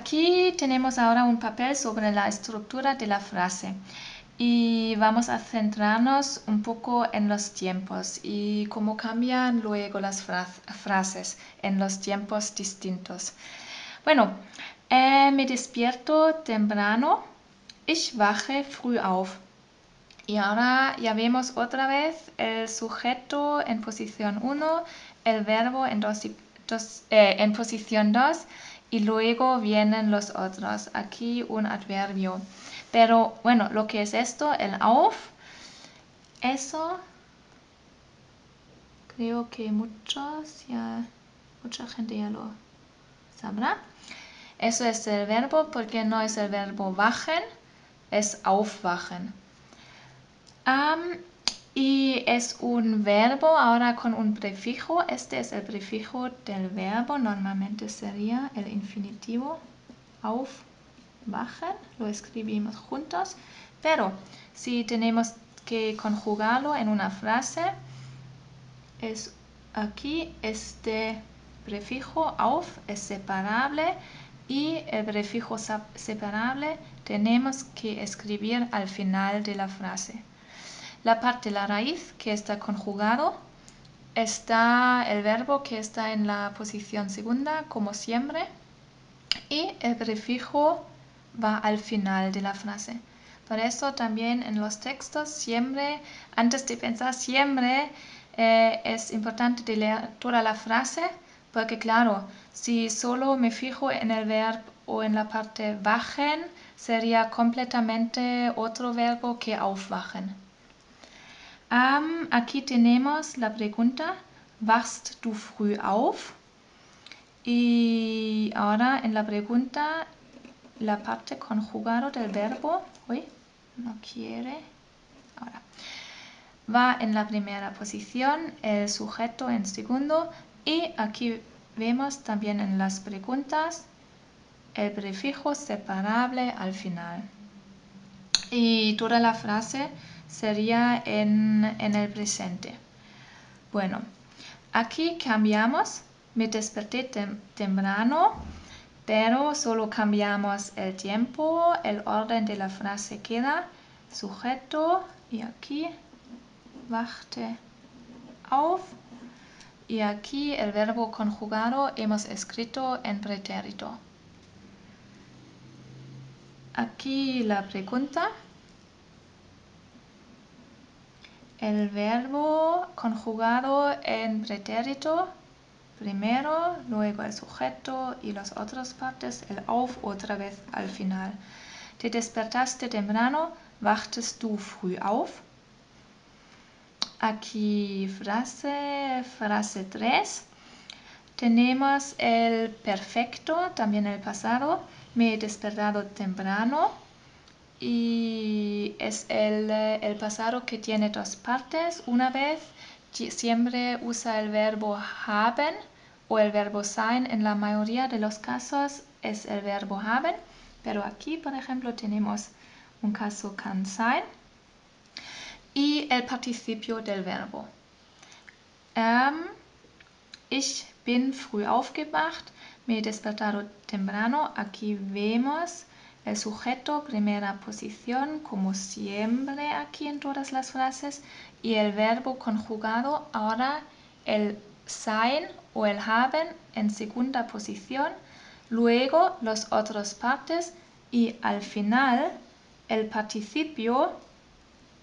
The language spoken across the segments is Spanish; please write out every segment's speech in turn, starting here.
Aquí tenemos ahora un papel sobre la estructura de la frase y vamos a centrarnos un poco en los tiempos y cómo cambian luego las frases en los tiempos distintos. Bueno, me despierto temprano, ich wache früh auf. Y ahora ya vemos otra vez el sujeto en posición 1, el verbo en posición 2 y luego vienen los otros. Aquí un adverbio. Pero bueno, lo que es esto, el auf, eso creo que mucha gente ya lo sabrá. Eso es el verbo porque no es el verbo wachen, es aufwachen. Y es un verbo ahora con un prefijo. Este es el prefijo del verbo. Normalmente sería el infinitivo aufwachen. Lo escribimos juntos. Pero si tenemos que conjugarlo en una frase, es aquí este prefijo auf es separable y el prefijo separable tenemos que escribir al final de la frase. La parte de la raíz que está conjugado está el verbo que está en la posición segunda como siempre y el prefijo va al final de la frase. Por eso también en los textos siempre, antes de pensar siempre, es importante leer toda la frase porque claro, si solo me fijo en el verbo o en la parte wachen, sería completamente otro verbo que aufwachen. Aquí tenemos la pregunta, ¿wachst du früh auf? Y ahora en la pregunta, la parte conjugada del verbo, no quiere, ahora, va en la primera posición, el sujeto en segundo y aquí vemos también en las preguntas el prefijo separable al final. Y toda la frase sería en el presente. Bueno, aquí cambiamos, me desperté temprano, pero solo cambiamos el tiempo, el orden de la frase queda, sujeto y aquí wachte auf y aquí el verbo conjugado hemos escrito en pretérito. Aquí la pregunta. El verbo conjugado en pretérito, primero, luego el sujeto y las otras partes, el auf otra vez al final. Te despertaste temprano, wachtest du früh auf. Aquí frase 3. Tenemos el perfecto, también el pasado. Me he despertado temprano. Y es el pasado que tiene dos partes. Una vez siempre usa el verbo haben o el verbo sein. En la mayoría de los casos es el verbo haben, pero aquí, por ejemplo, tenemos un caso kann sein y el participio del verbo. Ich bin früh aufgewacht, me he despertado temprano. Aquí vemos el sujeto, primera posición, como siempre aquí en todas las frases, y el verbo conjugado, ahora el sein o el haben en segunda posición, luego las otras partes y al final el participio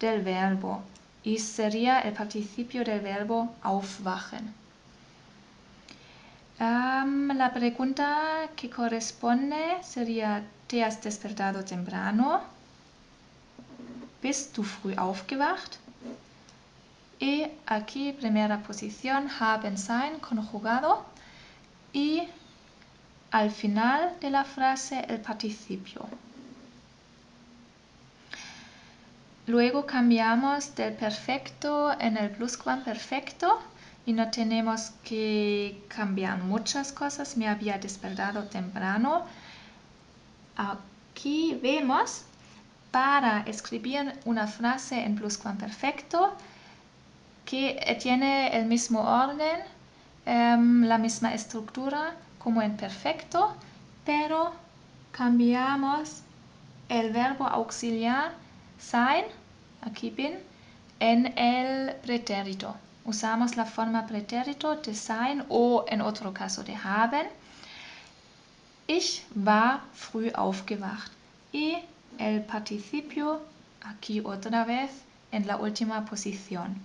del verbo, y sería el participio del verbo aufwachen. La pregunta que corresponde sería, ¿te has despertado temprano? ¿Bist du früh aufgewacht? Y aquí primera posición, haben sein, conjugado. Y al final de la frase el participio. Luego cambiamos del perfecto en el pluscuamperfecto. Y no tenemos que cambiar muchas cosas. Me había despertado temprano. Aquí vemos, para escribir una frase en pluscuamperfecto que tiene el mismo orden, la misma estructura como en perfecto, pero cambiamos el verbo auxiliar sein, aquí bin, en el pretérito. Usamos la forma pretérito de sein o en otro caso de haben. Ich war früh aufgewacht. Y el participio, aquí otra vez, en la última posición.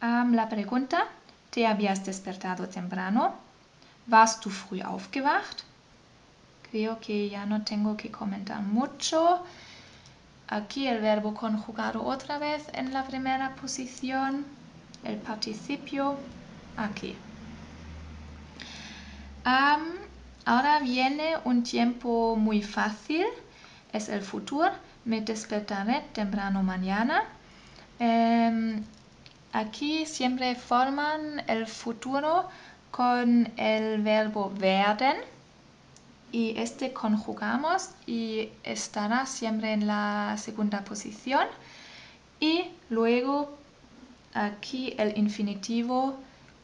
La pregunta, ¿te habías despertado temprano? ¿Warst du früh aufgewacht? Creo que ya no tengo que comentar mucho. Aquí el verbo conjugado otra vez en la primera posición. El participio aquí. Ahora viene un tiempo muy fácil. Es el futuro. Me despertaré temprano mañana. Aquí siempre forman el futuro con el verbo werden. Y este conjugamos y estará siempre en la segunda posición. Y luego aquí el infinitivo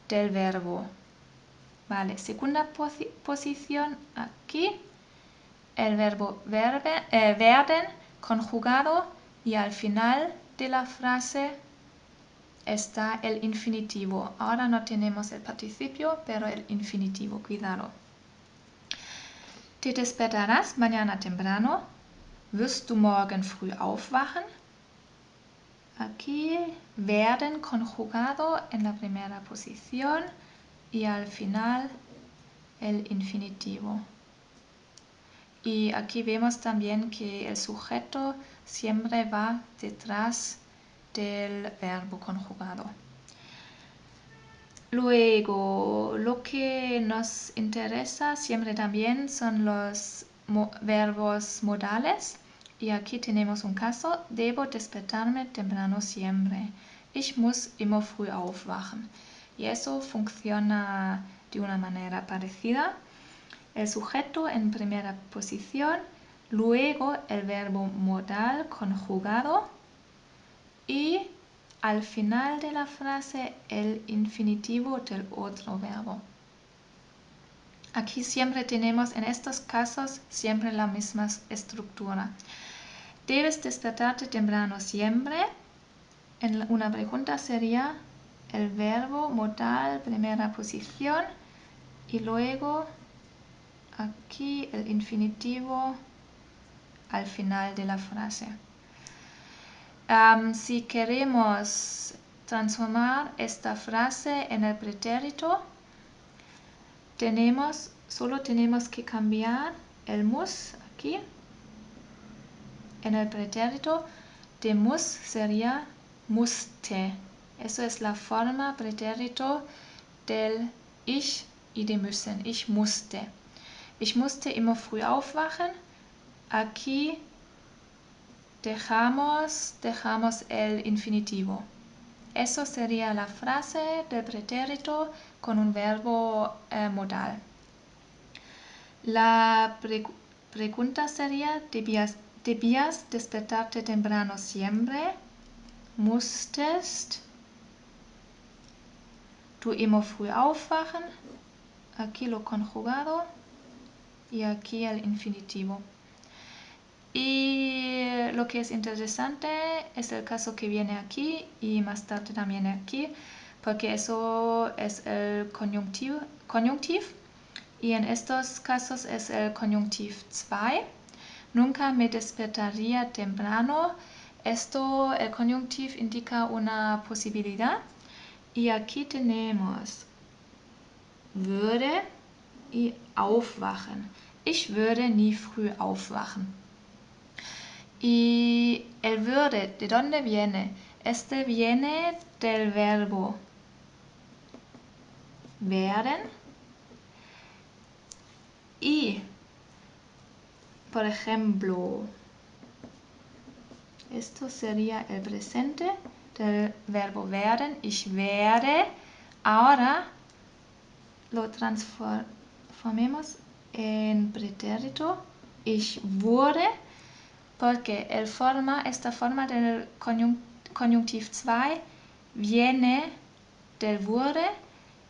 del verbo. Vale, segunda posición aquí. El verbo werden conjugado y al final de la frase está el infinitivo. Ahora no tenemos el participio, pero el infinitivo, cuidado. Te despertarás mañana temprano. Wirst du morgen früh aufwachen? Aquí werden conjugado en la primera posición y al final el infinitivo. Y aquí vemos también que el sujeto siempre va detrás del verbo conjugado. Luego, lo que nos interesa siempre también son los verbos modales. Y aquí tenemos un caso. Debo despertarme temprano siempre. Ich muss immer früh aufwachen. Y eso funciona de una manera parecida. El sujeto en primera posición, luego el verbo modal conjugado y al final de la frase el infinitivo del otro verbo. Aquí siempre tenemos en estos casos siempre la misma estructura. Debes despertarte temprano siempre. Una pregunta sería el verbo modal primera posición y luego aquí el infinitivo al final de la frase. Si queremos transformar esta frase en el pretérito, solo tenemos que cambiar el muss aquí. En el pretérito de muss sería musste. Eso es la forma pretérito del ich y de müssen. Ich musste. Ich musste immer früh aufwachen. Aquí dejamos el infinitivo. Eso sería la frase del pretérito con un verbo modal. La pregunta sería, ¿debías despertarte temprano siempre? Musstest du immer früh aufwachen? Aquí lo conjugado y aquí el infinitivo. Y lo que es interesante es el caso que viene aquí y más tarde también aquí, porque eso es el conjunctiv y en estos casos es el conjunctiv 2. Nunca me despertaría temprano. El conjunctiv indica una posibilidad y aquí tenemos würde y aufwachen. Ich würde nie früh aufwachen. Y el würde, ¿de dónde viene? Este viene del verbo werden. Y, por ejemplo, esto sería el presente del verbo werden. Ich werde. Ahora lo transformemos en pretérito. Ich wurde. Porque esta forma del conjunctiv 2 viene del wurde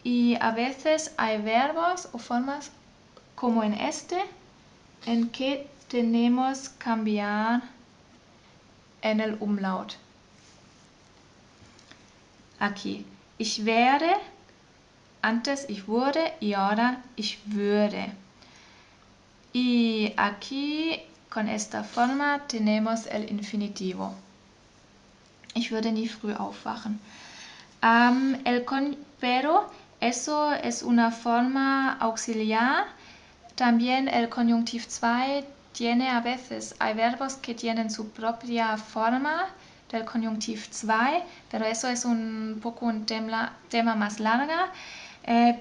y a veces hay verbos o formas como en este en qué tenemos que cambiar en el umlaut. Aquí, ich werde, antes ich wurde y ahora ich würde. Y aquí, con esta forma, tenemos el infinitivo. Ich würde nie früh aufwachen. Pero eso es una forma auxiliar. También el conyuntiv 2 tiene a veces, hay verbos que tienen su propia forma del conyuntiv 2, pero eso es un poco un tema más largo.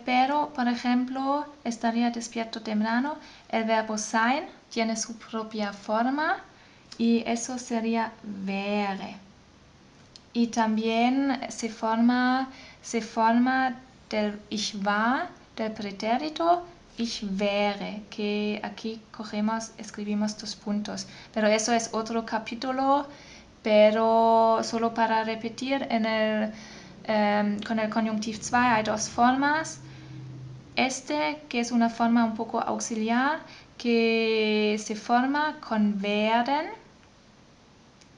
Pero, por ejemplo, estaría despierto temprano. El verbo sein tiene su propia forma y eso sería wäre. Y también se forma del ich war, del pretérito ich wäre, que aquí escribimos 2 puntos. Pero eso es otro capítulo, pero solo para repetir, con el conyuntiv 2 hay 2 formas. Que es una forma un poco auxiliar, que se forma con werden,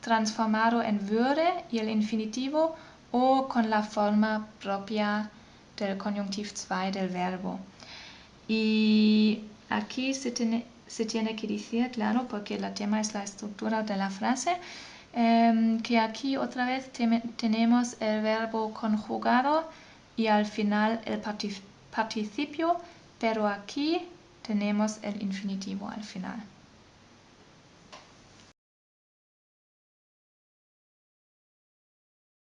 transformado en würde y el infinitivo, o con la forma propia del conyuntiv 2 del verbo. Y aquí se tiene que decir, claro, porque el tema es la estructura de la frase, que aquí otra vez tenemos el verbo conjugado y al final el participio, pero aquí tenemos el infinitivo al final.